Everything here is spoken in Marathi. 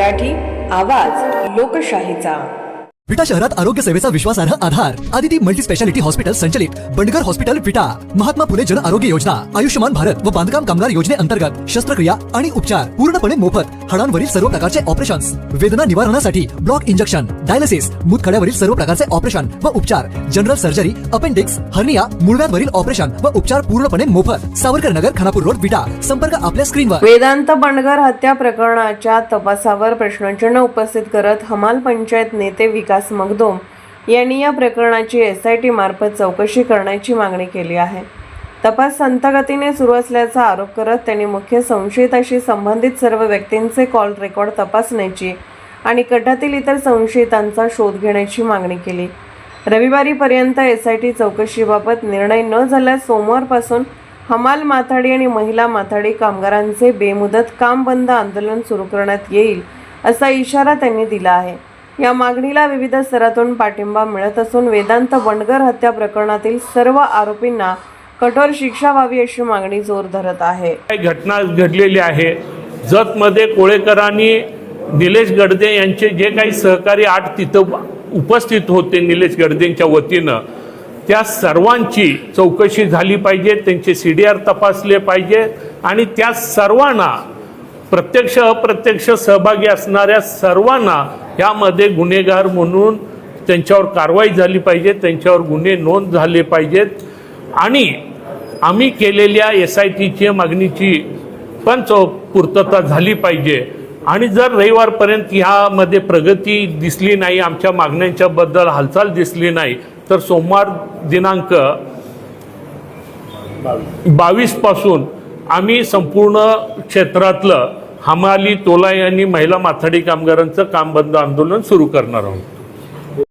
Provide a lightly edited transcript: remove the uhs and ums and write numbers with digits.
मराठी आवाज लोकशाहीचा। विटा शहरात आरोग्य सेवेचा विश्वासार्ह आधार आदिती मल्टी स्पेशालिटी हॉस्पिटल संचलित बंडगर हॉस्पिटल विटा, महात्मा फुले जन आरोग्य योजना, आयुष्यमान भारत व बांधकाम कामगार योजनेअंतर्गत शस्त्रक्रिया आणि उपचार पूर्णपणे मोफत, हाडांवरील सर्व प्रकारचे ऑपरेशन्स, वेदना निवारणासाठी ब्लॉक इंजेक्शन, डायलिसिस, मूतखड्यावरील सर्व प्रकारचे ऑपरेशन व उपचार, जनरल सर्जरी, अपेंडिक्स, हर्निया, मूळव्याधवरील ऑपरेशन व उपचार पूर्णपणे मोफत। सावरकर नगर, खानापूर रोड, विटा। संपर्क आपल्या स्क्रीनवर। वेदांत बंडगर हत्या प्रकरणाच्या तपासावर प्रश्नचिन्ह उपस्थित करत हमाल पंचायत नेते विकास मगदूम यांनी या प्रकरणाची SIT मार्फत चौकशी करण्याची मागणी केली आहे। तपास संथगतीने सुरू असल्याचा आरोप करत त्यांनी मुख्य संशयिताशी संबंधित सर्व व्यक्तींचे कॉल रेकॉर्ड तपासण्याची आणि कटातील इतर संशयितांचा शोध घेण्याची मागणी केली। रविवारीपर्यंत SIT चौकशीबाबत निर्णय न झाल्यास सोमवारपासून हमाल माथाडी आणि महिला माथाडी कामगारांचे बेमुदत काम बंद आंदोलन सुरू करण्यात येईल असा इशारा त्यांनी दिला आहे। या मागणीला विविध स्तरातून पाठिंबा मिळत असून वेदांत बंडगर हत्या प्रकरणातील सर्व आरोपींना कठोर शिक्षा व्हावी अशी मागणी जोर धरत आहे। घटना घडलेली आहे। जतमध्ये कोळेकरांनी निलेश गडदे यांचे जे काही सहकारी 8 तिथं उपस्थित होते निलेश गडदेंच्या वतीनं, त्या सर्वांची चौकशी झाली पाहिजे, त्यांचे CDR तपासले पाहिजे आणि त्या सर्वांना प्रत्यक्ष अप्रत्यक्ष सहभागी असणाऱ्या सर्वांना यामध्ये गुन्हेगार म्हणून त्यांच्यावर कारवाई झाली पाहिजे, त्यांच्यावर गुन्हे नोंद झाले पाहिजेत आणि आम्ही केलेल्या SITची मागणीची पण पूर्तता झाली पाहिजे। आणि जर रविवारपर्यंत ह्यामध्ये प्रगती दिसली नाही, आमच्या मागण्यांच्या बद्दल हालचाल दिसली नाही, तर सोमवार दिनांक 22 पासून आम्ही संपूर्ण क्षेत्रातलं हमाली, तोलाई आणि महिला माथाडी कामगारांचं काम बंद आंदोलन सुरू करणार आहोत।